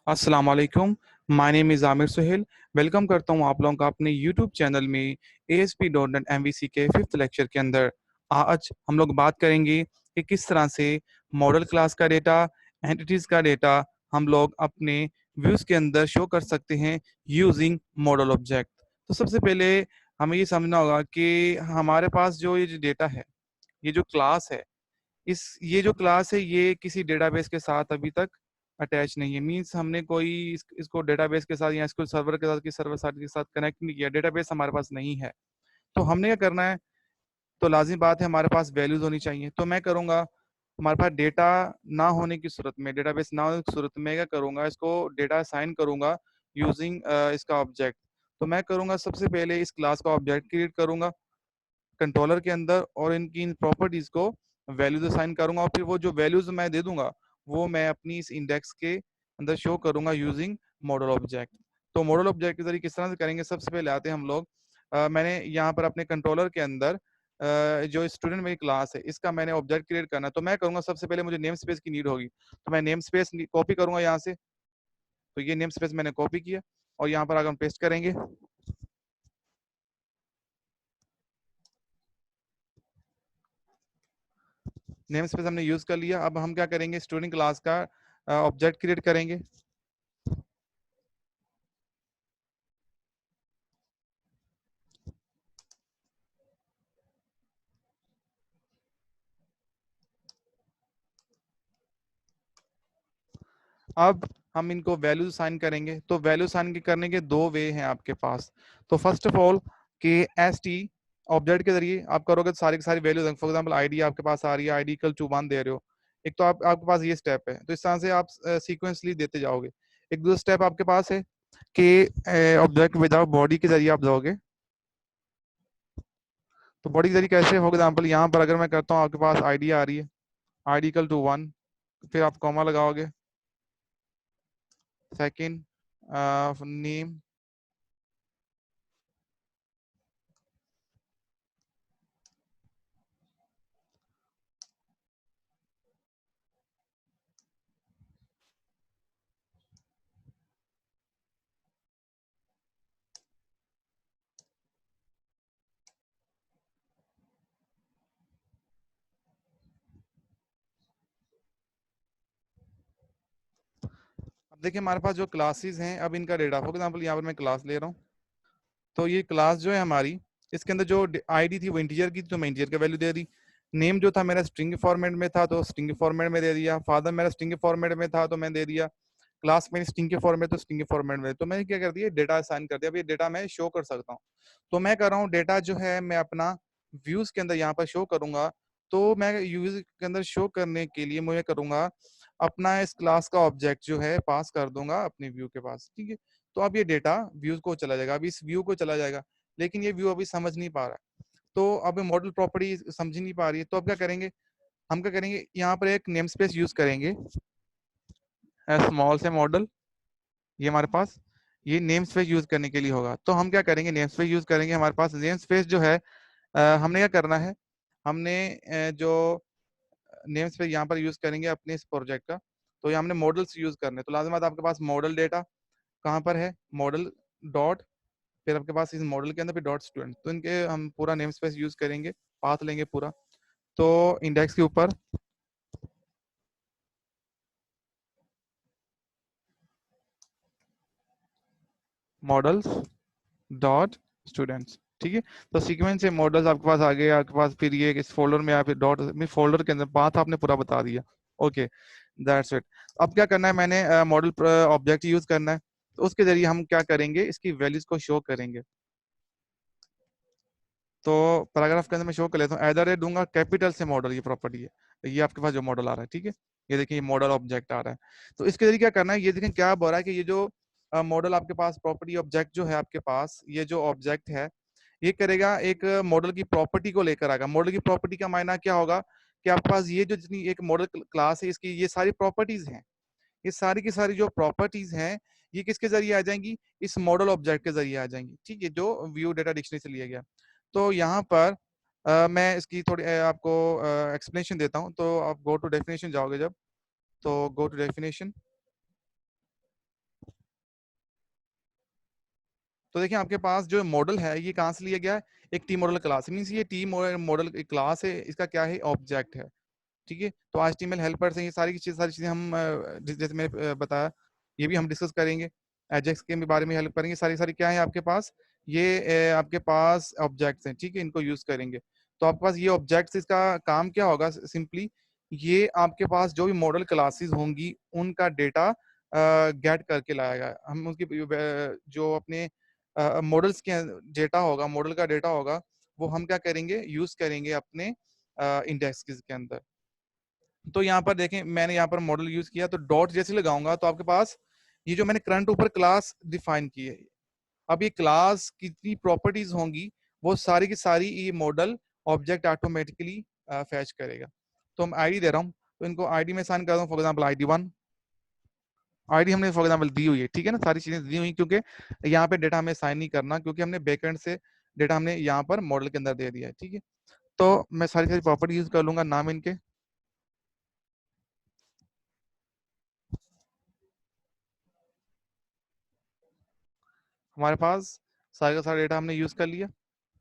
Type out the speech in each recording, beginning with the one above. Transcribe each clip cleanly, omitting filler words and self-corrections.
अस्सलाम वालेकुम। My name is Aamir Suhail. Welcome करता हूँ आप लोगों का अपने यूट्यूब चैनल में ASP.NET MVC के फिफ्थ लेक्चर के अंदर। आज हम लोग बात करेंगे कि किस तरह से मॉडल क्लास का डेटा, एंटिटीज़ का डेटा हम लोग अपने व्यूज़ के अंदर शो कर सकते हैं यूजिंग मॉडल ऑब्जेक्ट। तो सबसे पहले हमें ये समझना होगा कि हमारे पास जो ये जो डेटा है, ये जो क्लास है, ये जो क्लास है ये किसी डेटाबेस के साथ अभी तक अटैच नहीं है। मींस हमने कोई इसको डेटाबेस के साथ या इसको सर्वर के साथ, किसी सर्वर साइड के साथ कनेक्ट नहीं किया। डेटाबेस हमारे पास नहीं है। तो हमने क्या करना है, तो लाजिमी बात है हमारे पास वैल्यूज होनी चाहिए। तो मैं करूंगा, हमारे पास डेटा ना होने की सूरत में, डेटाबेस ना होने की सूरत में क्या करूंगा, इसको डेटा असाइन करूंगा यूजिंग इसका ऑब्जेक्ट। तो मैं करूंगा सबसे पहले इस क्लास का ऑब्जेक्ट क्रिएट करूंगा कंट्रोलर के अंदर, और इनकी इन प्रॉपर्टीज को वैल्यूज असाइन करूंगा, और फिर वो जो वैल्यूज मैं दे दूंगा वो मैं अपनी इस इंडेक्स के अंदर शो करूंगा यूजिंग मॉडल ऑब्जेक्ट। तो मॉडल ऑब्जेक्ट के जरिए किस तरह से करेंगे, सबसे पहले आते हैं हम लोग। मैंने यहाँ पर अपने कंट्रोलर के अंदर जो स्टूडेंट मेरी क्लास है इसका मैंने ऑब्जेक्ट क्रिएट करना है। तो मैं करूंगा सबसे पहले मुझे नेम स्पेस की नीड होगी, तो मैं नेम स्पेस कॉपी करूंगा यहाँ से। तो ये नेम स्पेस मैंने कॉपी किया और यहाँ पर अगर हम पेस्ट करेंगे, नेम स्पेस हमने यूज कर लिया। अब हम क्या करेंगे, स्टूडेंट क्लास का ऑब्जेक्ट क्रिएट करेंगे। अब हम इनको वैल्यू साइन करेंगे। तो वैल्यू साइन करने के दो वे हैं आपके पास। तो फर्स्ट ऑफ ऑल कि एस टी ऑब्जेक्ट के जरिए आप करोगे तो सारी की सारी वैल्यूज, फॉर एग्जांपल आईडी आपके पास आ रही है, आईडी इक्वल टू 1 दे रहे हो। एक तो आपके पास ये स्टेप है, तो इस तरह से आप सीक्वेंसली देते जाओगे। एक दूसरा स्टेप आपके पास है कि ऑब्जेक्ट विदाउट बॉडी के जरिए आप जाओगे। तो बॉडी के जरिए कैसे, फॉर एग्जाम्पल यहाँ पर अगर मैं करता हूँ, आपके पास आईडी आ रही है, आईडी इक्वल टू 1, फिर आप कॉमा लगाओगे, सेकेंड नेम। अब देखिए हमारे पास जो क्लासेस हैं, अब इनका डेटा, फॉर एग्जांपल यहाँ पर मैं क्लास ले रहा हूँ। तो ये क्लास जो है हमारी, इसके अंदर जो आईडी थी वो इंटीजर की थी, तो मैं इंटीजर का वैल्यू दे दी। नेम जो था मेरा स्ट्रिंग फॉर्मेट में था, तो स्ट्रिंग फॉर्मेट में दे दिया। फादर मेरा स्ट्रिंग फॉर्मेट में था, तो मैं दे दिया। क्लास में स्ट्रिंग के फॉर्मेट, तो स्ट्रिंग के फॉर्मेट में। तो मैंने क्या कर दिया, डेटा असाइन कर दिया। अब ये डेटा मैं शो कर सकता हूँ। तो मैं कर रहा हूँ, डेटा जो है मैं अपना व्यूज के अंदर यहाँ पर शो करूंगा। तो मैं व्यूज के अंदर शो करने के लिए मुझे करूंगा, अपना इस क्लास का ऑब्जेक्ट जो है पास कर दूंगा अपने व्यू के पास, ठीक है। तो अब ये डेटा व्यू को चला जाएगा, अभी इस व्यू को चला जाएगा, लेकिन ये व्यू अभी समझ नहीं पा रहा है। तो अब मॉडल प्रॉपर्टी समझ नहीं पा रही है। तो अब क्या करेंगे, हम क्या करेंगे, यहाँ पर एक नेम स्पेस यूज करेंगे, स्मॉल से मॉडल। ये हमारे पास ये नेम स्पेस यूज करने के लिए होगा। तो हम क्या करेंगे, नेम स्पेस यूज करेंगे। हमारे पास नेम स्पेस जो है, हमने क्या करना है, हमने जो नेम स्पेस यहाँ पर यूज करेंगे अपने इस प्रोजेक्ट का, तो ये हमने मॉडल्स यूज करने। तो लाजमत आपके पास मॉडल डेटा कहाँ पर है, मॉडल डॉट, फिर आपके पास इस मॉडल के अंदर फिर डॉट स्टूडेंट। तो इनके हम पूरा नेम स्पेस यूज करेंगे, पाथ लेंगे पूरा। तो इंडेक्स के ऊपर मॉडल्स डॉट स्टूडेंट्स, ठीक है। तो सीक्वेंस से मॉडल्स आपके पास आ गए, आपके पास फिर ये इस फोल्डर में, आप डॉट में फोल्डर के अंदर पाथ आपने पूरा बता दिया। Okay, that's it. अब क्या करना है, मैंने मॉडल ऑब्जेक्ट यूज करना है। तो उसके जरिए हम क्या करेंगे, इसकी वैल्यूज को शो करेंगे। तो पैराग्राफ के अंदर मैं शो कर लेता हूँ, एट द रेट दूंगा, कैपिटल से मॉडल, ये प्रॉपर्टी है, ये आपके पास जो मॉडल आ रहा है, ठीक है। ये देखिए, ये मॉडल ऑब्जेक्ट आ रहा है। तो इसके जरिए क्या करना है, ये देखें क्या बोल रहा है कि ये जो मॉडल आपके पास, प्रॉपर्टी ऑब्जेक्ट जो है आपके पास, ये जो ऑब्जेक्ट है ये करेगा, एक मॉडल की प्रॉपर्टी को लेकर आएगा। मॉडल की प्रॉपर्टी का मायना क्या होगा, कि आपके पास ये जो जितनी एक मॉडल क्लास है, इसकी ये सारी प्रॉपर्टीज हैं, ये सारी की सारी जो प्रॉपर्टीज हैं, ये किसके जरिए आ जाएंगी, इस मॉडल ऑब्जेक्ट के जरिए आ जाएंगी, ठीक है, जो व्यू डेटा डिक्शनरी से लिया गया। तो यहाँ पर मैं इसकी थोड़ी आपको एक्सप्लेनेशन देता हूँ। तो आप गो टू डेफिनेशन जाओगे जब, तो गो टू डेफिनेशन, तो देखिए आपके पास जो मॉडल है ये कहाँ से लिया गया है, एक टी मॉडल क्लास, मीन्स ये टी मॉडल क्लास है, इसका क्या है, ऑब्जेक्ट है। ठीक है, तो HTML हेल्पर से ये सारी चीजें हम जैसे मैंने बताया, ये भी हम डिस्कस करेंगे। एजेक्स के भी बारे में हेल्प करेंगे, सारी सारी क्या है आपके पास, ये आपके पास ऑब्जेक्ट्स हैं। ठीक है, इनको यूज करेंगे। तो आपके पास ये ऑब्जेक्ट्स, इसका काम क्या होगा सिंपली, ये आपके पास जो भी मॉडल क्लासेस होंगी उनका डेटा गेट करके लाएगा। हम उसकी जो अपने मॉडल्स के डेटा होगा, मॉडल का डेटा होगा, वो हम क्या करेंगे, यूज करेंगे अपने इंडेक्स के अंदर। तो यहाँ पर देखें, मैंने यहाँ पर मॉडल यूज किया, तो डॉट जैसे लगाऊंगा तो आपके पास ये जो मैंने करंट ऊपर क्लास डिफाइन की है, अब ये क्लास कितनी प्रॉपर्टीज होंगी, वो सारी की सारी ये मॉडल ऑब्जेक्ट ऑटोमेटिकली फैच करेगा। तो हम आईडी दे रहा हूँ, तो इनको आईडी में साइन कर दूँ, फॉर एग्जाम्पल ID 1। आईडी हमने फॉर एग्जाम्पल दी हुई है, ठीक है ना, सारी चीजें दी हुई, क्योंकि यहाँ पे डेटा हमें साइन नहीं करना, क्योंकि हमने बैकएंड से डेटा हमने यहाँ पर मॉडल के अंदर दे दिया है। ठीक है, तो मैं सारी सारी प्रॉपर्टी यूज कर लूंगा, नाम इनके, हमारे पास सारे का सारा डेटा हमने यूज कर लिया।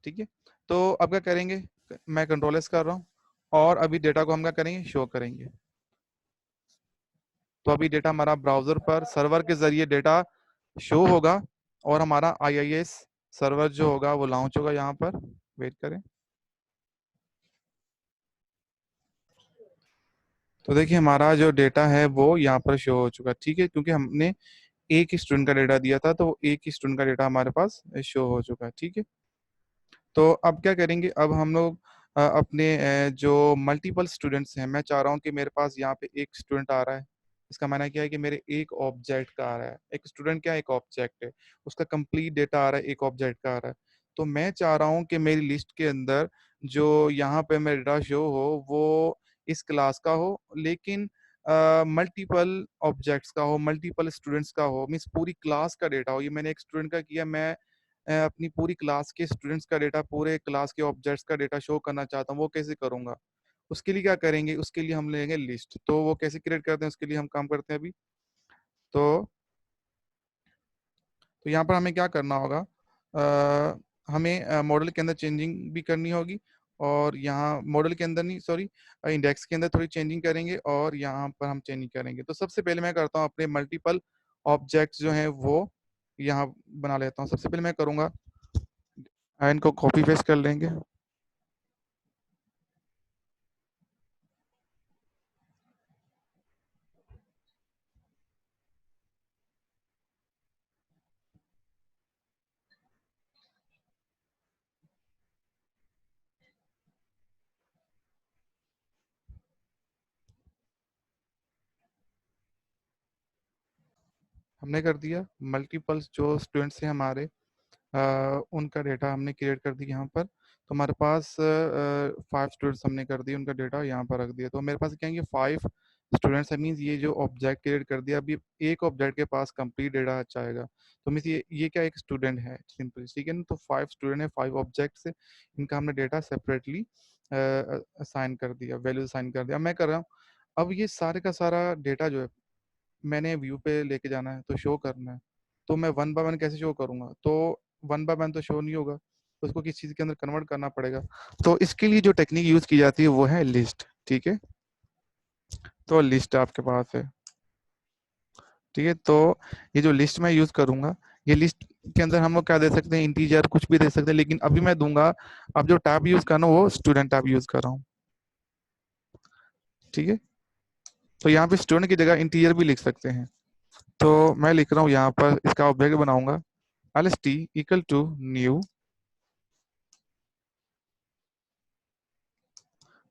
ठीक है, तो अब क्या करेंगे, मैं कंट्रोल S कर रहा हूँ, और अभी डेटा को हम क्या करेंगे, शो करेंगे। तो अभी डेटा हमारा ब्राउजर पर सर्वर के जरिए डेटा शो होगा, और हमारा IIS सर्वर जो होगा वो लॉन्च होगा यहाँ पर। वेट करें। तो देखिए हमारा जो डेटा है वो यहाँ पर शो हो चुका है। ठीक है, क्योंकि हमने एक ही स्टूडेंट का डेटा दिया था, तो एक ही स्टूडेंट का डेटा हमारे पास शो हो चुका है। ठीक है, तो अब क्या करेंगे, अब हम लोग अपने जो मल्टीपल स्टूडेंट्स हैं, मैं चाह रहा हूँ कि मेरे पास यहाँ पे एक स्टूडेंट आ रहा है, इसका मायना क्या है कि मेरे एक ऑब्जेक्ट का आ रहा है, एक स्टूडेंट क्या है, एक ऑब्जेक्ट है, उसका कंप्लीट डेटा आ रहा है, एक ऑब्जेक्ट का आ रहा है। तो मैं चाह रहा हूँ कि मेरी लिस्ट के अंदर जो यहाँ पे मेरा डेटा शो हो वो इस क्लास का हो, लेकिन मल्टीपल ऑब्जेक्ट्स का हो, मल्टीपल स्टूडेंट्स का हो, मीन्स पूरी क्लास का डेटा हो। ये मैंने एक स्टूडेंट का किया, मैं अपनी पूरी क्लास के स्टूडेंट्स का डेटा, पूरे क्लास के ऑब्जेक्ट्स का डेटा शो करना चाहता हूँ, वो कैसे करूंगा। उसके लिए क्या करेंगे, उसके लिए हम लेंगे लिस्ट। तो वो कैसे क्रिएट करते हैं, उसके लिए हम काम करते हैं अभी। तो यहाँ पर हमें क्या करना होगा, हमें मॉडल के अंदर चेंजिंग भी करनी होगी, और यहाँ मॉडल के अंदर नहीं, सॉरी, इंडेक्स के अंदर थोड़ी चेंजिंग करेंगे, और यहाँ पर हम चेंजिंग करेंगे। तो सबसे पहले मैं करता हूँ अपने मल्टीपल ऑब्जेक्ट्स जो हैं वो यहाँ बना लेता हूँ। सबसे पहले मैं करूँगा, इनको कॉपी पेस्ट कर लेंगे। हमने कर दिया, मल्टीपल्स जो स्टूडेंट्स हैं हमारे, उनका डेटा हमने क्रिएट कर दिया यहाँ पर। तो हमारे पास 5 स्टूडेंट्स हमने कर दिए, उनका डेटा यहाँ पर रख दिया। तो मेरे पास क्या है, 5 स्टूडेंट्स है, मीन्स ये जो ऑब्जेक्ट क्रिएट कर दिया, अभी एक ऑब्जेक्ट के पास कंप्लीट डेटा अच्छा आएगा। तो मीन्स ये क्या, एक स्टूडेंट है सिंपल, ठीक है ना। तो 5 स्टूडेंट है, 5 ऑब्जेक्ट्स है, इनका हमने डेटा सेपरेटली असाइन कर दिया, वैल्यू असाइन कर दिया। अब मैं कर रहा हूँ, अब ये सारे का सारा डेटा जो है मैंने व्यू पे लेके जाना है, तो शो करना है। तो मैं वन बाय वन कैसे शो करूंगा, तो वन बाय वन तो शो नहीं होगा, तो उसको किस चीज के अंदर कन्वर्ट करना पड़ेगा। तो इसके लिए जो टेक्निक यूज की जाती है वो है लिस्ट। ठीक है, तो लिस्ट आपके पास है। ठीक है, तो ये जो लिस्ट मैं यूज करूंगा, ये लिस्ट के अंदर हम लोग क्या दे सकते हैं, इंटीजर कुछ भी दे सकते हैं, लेकिन अभी मैं दूंगा, अब जो टैब यूज करना वो स्टूडेंट टैब यूज कर रहा हूँ। ठीक है, तो यहाँ पे स्टूडेंट की जगह इंटीजर भी लिख सकते हैं। तो मैं लिख रहा हूँ यहाँ पर, इसका ऑब्जेक्ट बनाऊंगा lst इक्वल टू न्यू।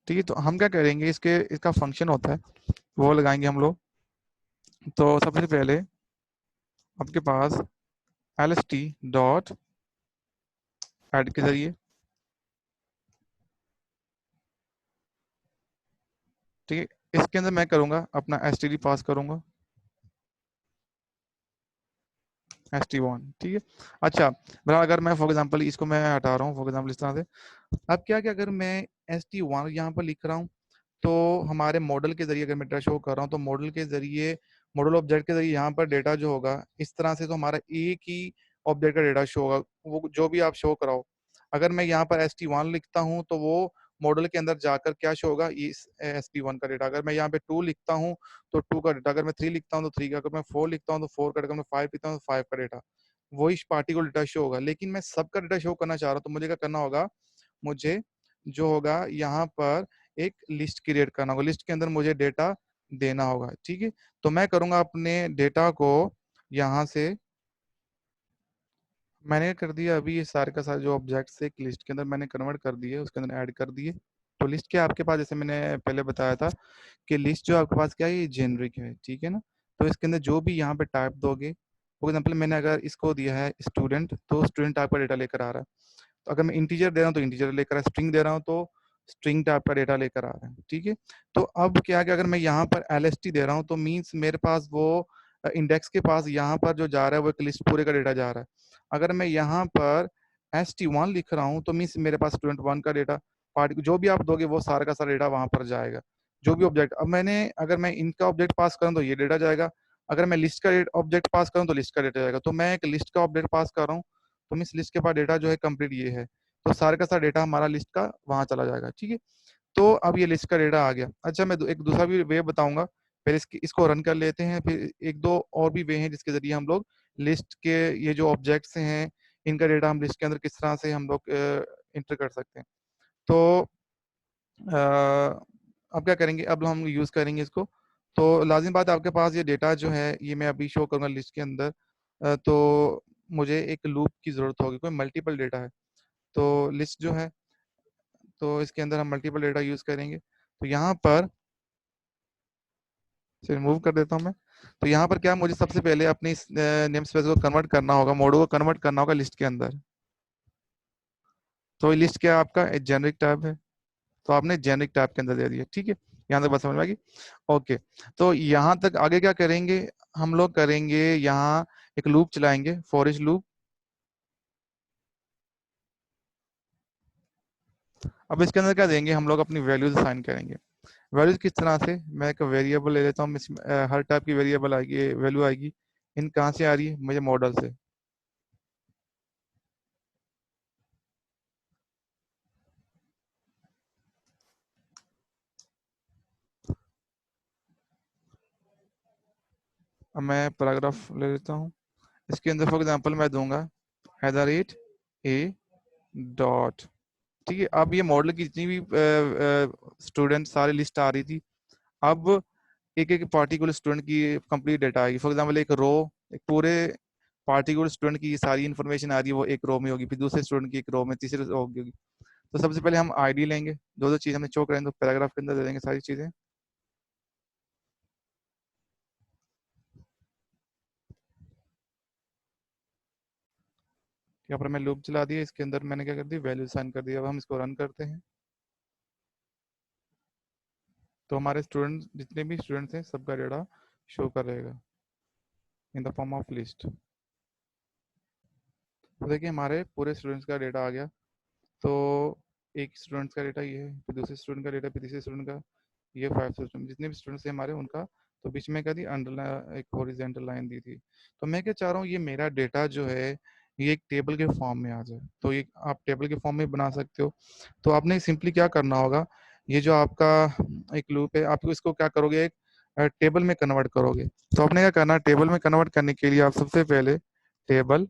ठीक है, तो हम क्या करेंगे, इसका फंक्शन होता है वो लगाएंगे हम लोग। तो सबसे पहले आपके पास lst डॉट ऐड के जरिए, ठीक है, इसके अंदर मैं करूंगा अपना std पास करूंगा, st1। ठीक है, अच्छा, मेरा अगर मैं फॉर एग्जांपल इसको मैं हटा रहा हूँ फॉर एग्जांपल इस तरह से, अब क्या क्या अगर मैं st1 यहाँ पर लिख रहा हूँ, तो हमारे मॉडल के जरिए अगर मैं डेटा शो कर रहा हूँ, तो मॉडल के जरिए, मॉडल ऑब्जेक्ट के जरिए यहाँ पर डेटा जो होगा इस तरह से, तो हमारा एक ही ऑब्जेक्ट का डेटा शो होगा, वो जो भी आप शो कराओ। अगर मैं यहाँ पर st1 लिखता हूँ तो वो मॉडल के अंदर जाकर क्या शो होगा, ये st1 का डेटा। अगर मैं यहाँ पे 2 लिखता हूँ तो 2 का डेटा, अगर मैं 3 लिखता हूँ तो 3 का, अगर मैं 4 लिखता हूँ तो 4 का डेटा, अगर मैं 5 लिखता हूँ तो 5 का डेटा, वही पार्टिकुलर डेटा शो होगा। लेकिन मैं सबका डेटा शो करना चाह रहा हूँ तो मुझे क्या करना होगा, मुझे जो होगा यहाँ पर एक लिस्ट क्रिएट करना होगा, लिस्ट के अंदर मुझे डेटा देना होगा। ठीक है, तो मैं करूंगा अपने डेटा को यहाँ से, मैंने कर दिया अभी ये सारे का सारे जो ऑब्जेक्ट्स एक लिस्ट के अंदर मैंने कन्वर्ट कर दिए, उसके अंदर ऐड कर दिए। तो लिस्ट क्या आपके पास, जैसे मैंने पहले बताया था कि लिस्ट जो आपके पास क्या है, ये जेनरिक है, ठीक है ना। तो इसके अंदर जो भी यहाँ पे टाइप दोगे, फॉर एग्जाम्पल मैंने अगर इसको दिया है स्टूडेंट, तो स्टूडेंट टाइप का डेटा लेकर आ रहा है। तो अगर मैं इंटीजर दे रहा हूँ तो इंटीजर लेकर, स्ट्रिंग दे रहा हूँ तो स्ट्रिंग टाइप का डेटा लेकर आ रहा है। ठीक है, तो अब क्या है कि अगर मैं यहाँ पर LST दे रहा हूँ तो मीन्स मेरे पास वो इंडेक्स के पास यहाँ पर जो जा रहा है वो एक लिस्ट पूरे का डेटा जा रहा है। अगर मैं यहाँ पर st1 लिख रहा हूँ तो मीन्स मेरे पास स्टूडेंट 1 का डेटा, पार्ट जो भी आप दोगे वो सारा का सारा डेटा वहां पर जाएगा, जो भी ऑब्जेक्ट। अब मैंने अगर मैं इनका ऑब्जेक्ट पास करूँ तो ये डेटा जाएगा, अगर मैं लिस्ट का ऑब्जेक्ट पास करूँ तो लिस्ट का डेटा जाएगा। तो मैं एक लिस्ट का ऑब्जेक्ट पास कर रहा हूँ तो मीन्स लिस्ट के पास डेटा जो है कंप्लीट ये है, तो सारे का सारा डेटा हमारा लिस्ट का वहां चला जाएगा। ठीक है, तो अब ये लिस्ट का डेटा आ गया। अच्छा, मैं एक दूसरा भी वे बताऊंगा, पहले इसको रन कर लेते हैं, फिर एक दो और भी वे हैं जिसके जरिए हम लोग लिस्ट के ये जो ऑब्जेक्ट्स हैं इनका डेटा हम लिस्ट के अंदर किस तरह से हम लोग इंटर कर सकते हैं। तो अब क्या करेंगे, अब हम यूज करेंगे इसको। तो लाजिम बात है, आपके पास ये डेटा जो है ये मैं अभी शो करूंगा लिस्ट के अंदर। तो मुझे एक लूप की जरूरत होगी, कोई मल्टीपल डेटा है तो लिस्ट जो है, तो इसके अंदर हम मल्टीपल डेटा यूज करेंगे। तो यहाँ पर से रिमूव कर देता हूँ मैं। तो यहाँ पर क्या, मुझे सबसे पहले अपनी नेम स्पेस को कन्वर्ट करना होगा, मॉडल को कन्वर्ट करना होगा लिस्ट के अंदर। तो लिस्ट क्या है आपका, एक जेनरिक टैब है, तो आपने जेनरिक टैब के अंदर दे दिया। ठीक है, यहाँ तक बात समझ में आ गई। ओके, तो यहाँ तक आगे क्या करेंगे, हम लोग करेंगे यहाँ एक लूप चलाएंगे, फॉर ईच लूप। अब इसके अंदर क्या देंगे, हम लोग अपनी वैल्यूज असाइन करेंगे। वैल्यूज किस तरह से, मैं एक वेरिएबल ले लेता हूँ, इसमें हर टाइप की वेरिएबल आएगी, वैल्यू आएगी। इन कहाँ से आ रही है, मुझे मॉडल से। अब मैं पैराग्राफ ले लेता हूँ, इसके अंदर फॉर एग्जांपल मैं दूंगा @a डॉट। ठीक है, अब ये मॉडल की जितनी भी स्टूडेंट सारी लिस्ट आ रही थी, अब एक एक पार्टिकुलर स्टूडेंट की कंप्लीट डेटा आएगी। फॉर एग्जांपल एक रो, एक पूरे पार्टिकुलर स्टूडेंट की सारी इन्फॉर्मेशन आ रही है वो एक रो में होगी, फिर दूसरे स्टूडेंट की एक रो में, तीसरे रो होगी। तो सबसे पहले हम आईडी लेंगे, जो जो चीज़ हमने शो करेंगे तो पैराग्राफ के अंदर दे देंगे सारी चीज़ें। यहाँ पर मैं लूप चला दिया, इसके अंदर मैंने क्या कर दिया, वैल्यू साइन कर दिया। अब हम इसको रन करते हैं तो हमारे स्टूडेंट जितने भी स्टूडेंट्स हैं सबका डेटा शो करेगा in the form of list. तो देखिए हमारे पूरे स्टूडेंट्स का डेटा आ गया। तो एक स्टूडेंट्स का डेटा ये है, फिर दूसरे स्टूडेंट का डेटा, फिर तीसरे स्टूडेंट का, ये 5 स्टूडेंट जितने भी स्टूडेंट्स हैं हमारे उनका। तो बीच में क्या दी, अंडरलाइन, एक हॉरिजॉन्टल लाइन दी थी। तो मैं क्या चाह रहा हूँ, ये मेरा डेटा जो है ये एक टेबल के फॉर्म में आ जाए। तो ये आप टेबल के फॉर्म में बना सकते हो। तो आपने सिंपली क्या करना होगा, ये जो आपका एक लूप है, आप इसको क्या करोगे, एक टेबल में कन्वर्ट करोगे। तो आपने क्या करना, टेबल में कन्वर्ट करने के लिए आप सबसे पहले टेबल,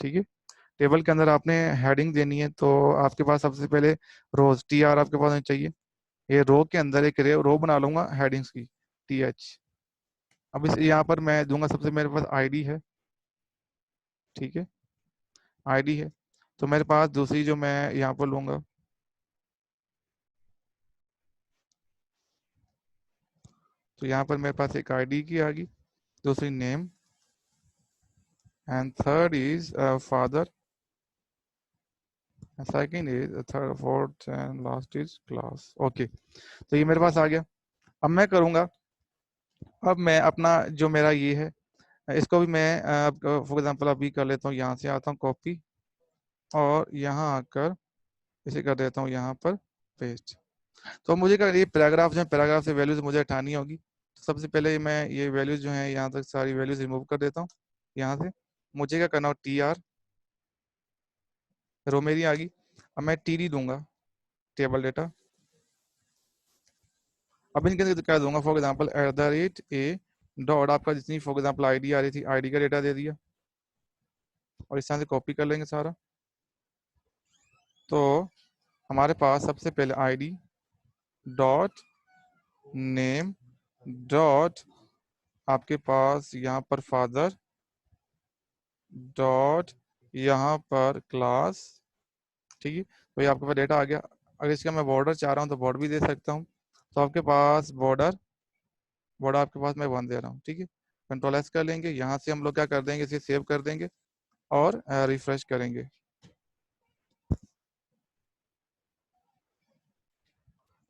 ठीक है, टेबल के अंदर आपने हेडिंग देनी है। तो आपके पास सबसे पहले रोज, TR आपके पास होनी चाहिए। ये रो के अंदर एक रो बना लूंगा हेडिंग्स की, TH। अब इस यहाँ पर मैं दूंगा, सबसे मेरे पास आईडी है, ठीक है, आईडी है। तो मेरे पास दूसरी जो मैं यहाँ पर लूंगा, तो यहाँ पर मेरे पास एक आईडी की आ गई, दूसरी name, and third is father, second is, third, fourth and last is class. Okay, तो ये मेरे पास आ गया। अब मैं करूंगा, अब मैं अपना जो मेरा ये है इसको भी मैं फॉर एग्जांपल अभी कर लेता हूँ, यहाँ से आता हूँ कॉपी, और यहाँ आकर इसे कर देता हूँ यहाँ पर पेस्ट। तो मुझे क्या, ये पैराग्राफ जो है, पैराग्राफ से वैल्यूज मुझे हटानी होगी। तो सबसे पहले मैं ये वैल्यूज जो है यहाँ तक सारी वैल्यूज रिमूव कर देता हूँ यहाँ से। मुझे क्या करना हो, टी आर, रो मेरी आ गई। अब मैं टी डी दूंगा, टेबल डेटा। अब इनके अंदर क्या दूंगा, फॉर एग्जाम्पल @a डॉट आपका जितनी फॉर एग्जाम्पल आईडी आ रही थी, आईडी का डेटा दे दिया, और इस तरह से कॉपी कर लेंगे सारा। तो हमारे पास सबसे पहले आईडी डॉट नेम डॉट आपके पास यहाँ पर फादर डॉट यहाँ पर क्लास, ठीक है। तो ये आपके पास डेटा आ गया। अगर इसका मैं बॉर्डर चाह रहा हूँ तो बॉर्डर भी दे सकता हूँ। तो आपके पास बॉर्डर, बॉर्डर आपके पास मैं 1 दे रहा हूँ, ठीक है। कंट्रोल एस कर लेंगे, यहाँ से हम लोग क्या कर देंगे, इसे सेव कर देंगे और रिफ्रेश करेंगे।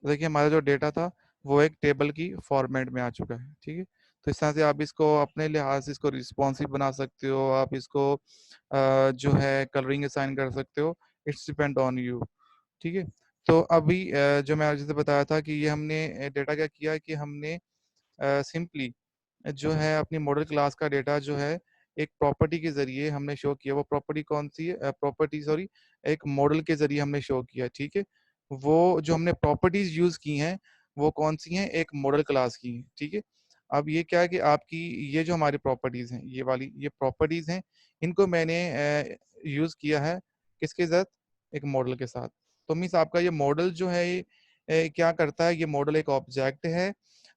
तो देखिए हमारा जो डेटा था वो एक टेबल की फॉर्मेट में आ चुका है, ठीक है। तो इस तरह से आप इसको अपने लिहाज से इसको रिस्पॉन्सिव बना सकते हो, आप इसको जो है कलरिंग असाइन कर सकते हो, इट्स डिपेंड ऑन यू, ठीक है। तो अभी जो मैं जैसे बताया था कि ये हमने डेटा क्या किया कि हमने सिंपली जो है अपनी मॉडल क्लास का डेटा जो है एक प्रॉपर्टी के जरिए हमने शो किया। वो प्रॉपर्टी कौन सी है, प्रॉपर्टी सॉरी, एक मॉडल के जरिए हमने शो किया, ठीक है। वो जो हमने प्रॉपर्टीज यूज की हैं वो कौन सी हैं, एक मॉडल क्लास की है, ठीक है। अब ये क्या है कि आपकी ये जो हमारी प्रॉपर्टीज हैं, ये वाली ये प्रॉपर्टीज हैं, इनको मैंने यूज किया है किसके साथ, एक मॉडल के साथ। तो मीन्स आपका ये मॉडल जो है क्या करता है, ये मॉडल एक ऑब्जेक्ट है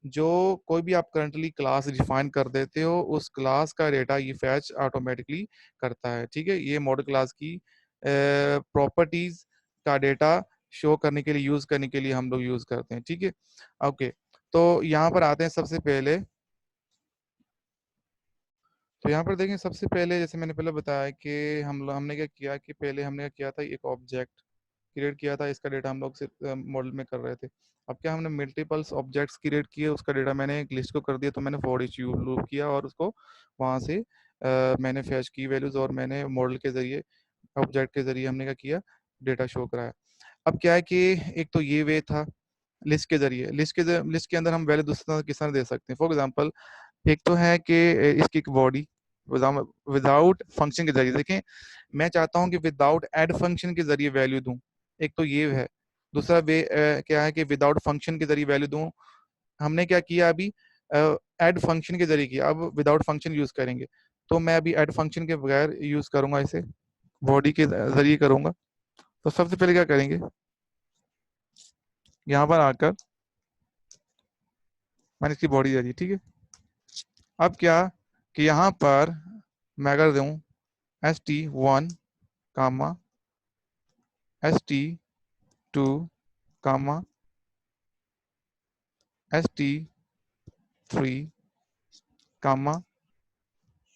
जो कोई भी आप करंटली क्लास डिफाइन कर देते हो, उस क्लास का डेटा ये फैच ऑटोमेटिकली करता है, ठीक है। ये मॉडल क्लास की प्रॉपर्टीज का डेटा शो करने के लिए, यूज करने के लिए हम लोग यूज करते हैं, ठीक है। ओके, तो यहाँ पर आते हैं सबसे पहले। तो यहाँ पर देखें सबसे पहले, जैसे मैंने पहले बताया कि हमने क्या किया कि पहले हमने क्या किया था, एक ऑब्जेक्ट क्रिएट किया था, इसका डेटा हम लोग सिर्फ मॉडल में कर रहे थे। अब क्या हमने मल्टीपल्स ऑब्जेक्ट्स क्रिएट किए, उसका डेटा मैंने एक लिस्ट को कर दिया। तो मैंने फॉर ईच लूप किया और उसको वहाँ से मैंने फैच की वैल्यूज, और मैंने मॉडल के जरिए, ऑब्जेक्ट के जरिए हमने क्या किया, डेटा शो कराया। अब क्या है कि एक तो ये वे था लिस्ट के जरिए, लिस्ट के अंदर हम वैल्यू दूसरा किस तरह दे सकते हैं। फॉर एग्जांपल एक तो है कि इसकी एक बॉडी विदाउट फंक्शन के जरिए, देखें मैं चाहता हूं कि विदाउट ऐड फंक्शन के जरिए वैल्यू दूं, एक तो ये है। दूसरा वे क्या है कि विदाउट फंक्शन के जरिए वैल्यू दूं। हमने क्या किया अभी, ऐड फंक्शन के जरिए किया, अब विदाउट फंक्शन यूज करेंगे। तो मैं अभी ऐड फंक्शन के बगैर यूज करूंगा, इसे बॉडी के जरिए करूंगा। तो सबसे पहले क्या करेंगे, यहाँ पर आकर मैंने इसकी बॉडी दे दी, ठीक है। अब क्या कि यहाँ पर मैं अगर दूं st1 कामा st2 कामा st3 कामा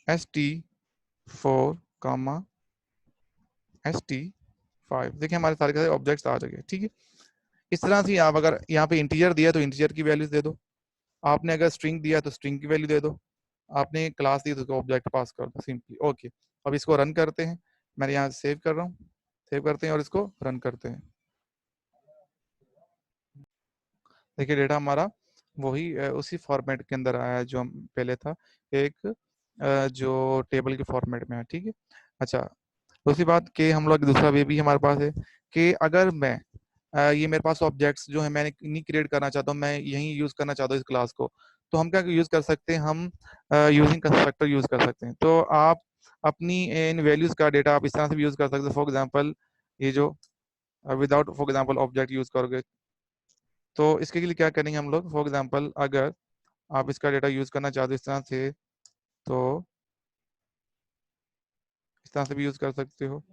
st4 कामा st5, देखिए हमारे सारे के सारे ऑब्जेक्ट्स आ गए, ठीक है। इस तरह से आप अगर यहाँ पे इंटीजर दिया तो इंटीजर की वैल्यूज दे दो, आपने अगर स्ट्रिंग दिया तो स्ट्रिंग की वैल्यू दे दो, आपने क्लास दी तो ऑब्जेक्ट पास कर दो, सिंपली ओके। अब इसको रन करते हैं, मैंने यहाँ सेव कर रहा हूँ, सेव करते हैं और इसको रन करते हैं। देखिए डेटा हमारा वही उसी फॉर्मेट के अंदर आया है जो हम पहले था, एक जो टेबल के फॉर्मेट में है, ठीक है। अच्छा, दूसरी बात कि हम लोग दूसरा वे भी हमारे पास है कि अगर मैं ये मेरे पास ऑब्जेक्ट्स जो है मैंने नहीं क्रिएट करना चाहता हूँ, मैं यहीं यूज करना चाहता हूँ इस क्लास को, तो हम क्या यूज कर सकते हैं, हम यूजिंग कंस्ट्रक्टर यूज कर सकते हैं। तो आप अपनी इन वैल्यूज का डेटा आप इस तरह से भी यूज कर सकते हैं। फॉर एग्जांपल ये जो without for example object use करोगे, तो इसके लिए क्या करेंगे हम लोग, फॉर एग्जांपल अगर आप इसका डेटा यूज करना चाहते हो इस तरह से, तो इस तरह से भी यूज कर सकते हो।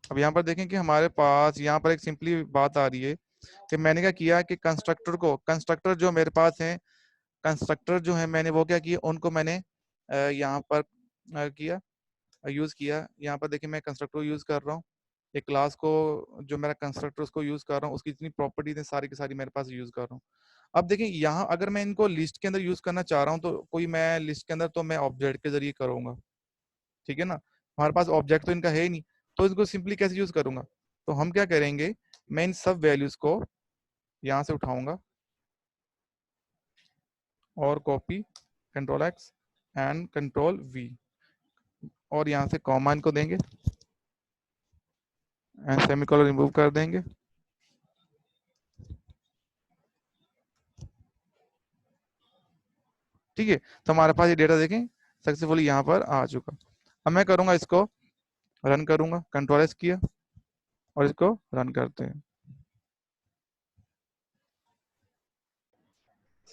अब यहाँ पर देखें कि हमारे पास यहाँ पर एक सिंपली बात आ रही है कि मैंने क्या किया कि कंस्ट्रक्टर जो मेरे पास है, कंस्ट्रक्टर जो है मैंने वो क्या किया, उनको मैंने यहाँ पर किया, यूज किया। यहाँ पर देखिए मैं कंस्ट्रक्टर यूज कर रहा हूँ, एक क्लास को जो मेरा कंस्ट्रक्टर उसको यूज कर रहा हूँ, उसकी जितनी प्रॉपर्टीज है सारी की सारी मेरे पास यूज कर रहा हूँ। अब देखिए यहाँ अगर मैं इनको लिस्ट के अंदर यूज करना चाह रहा हूँ, तो कोई मैं लिस्ट के अंदर तो मैं ऑब्जेक्ट के जरिए करूंगा, ठीक है ना। हमारे पास ऑब्जेक्ट तो इनका है ही नहीं, तो इसको सिंपली कैसे यूज करूंगा। तो हम क्या करेंगे, मैं इन सब वैल्यूज को यहाँ से उठाऊंगा और copy, control x and control we, और यहाँ से कॉमा इनको देंगे एंड सेमीकोलन रिमूव कर देंगे। ठीक है, तो हमारे पास ये डेटा देखें सक्सेसफुली यहाँ पर आ चुका। अब मैं करूंगा इसको रन करूंगा, कंट्रोल एस किया और इसको रन करते हैं।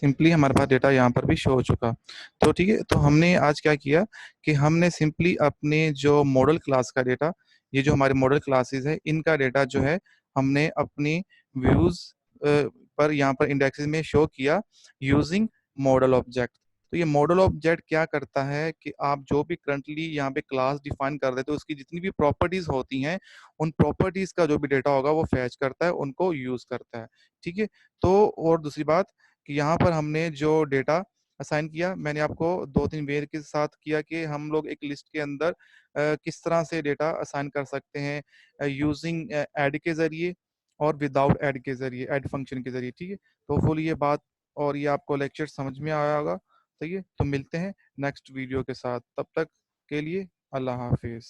सिंपली हमारे पास डेटा यहाँ पर भी शो हो चुका। तो ठीक है, तो हमने आज क्या किया कि हमने सिंपली अपने जो मॉडल क्लास का डेटा, ये जो हमारे मॉडल क्लासेस है इनका डेटा जो है हमने अपनी व्यूज पर यहाँ पर इंडेक्सेस में शो किया यूजिंग मॉडल ऑब्जेक्ट। तो ये मॉडल ऑब्जेक्ट क्या करता है कि आप जो भी करंटली यहाँ पे क्लास डिफाइन कर देते हो उसकी जितनी भी प्रॉपर्टीज होती हैं उन प्रॉपर्टीज का जो भी डेटा होगा वो फैच करता है, उनको यूज करता है। ठीक है, तो और दूसरी बात कि यहाँ पर हमने जो डेटा असाइन किया, मैंने आपको दो तीन वे के साथ किया कि हम लोग एक लिस्ट के अंदर किस तरह से डेटा असाइन कर सकते हैं यूजिंग ऐड के जरिए और विदाउट ऐड के जरिए, ऐड फंक्शन के जरिए। ठीक है, तो फुल ये बात और ये आपको लेक्चर समझ में आया होगा। सही है, तो मिलते हैं नेक्स्ट वीडियो के साथ, तब तक के लिए अल्लाह हाफिज।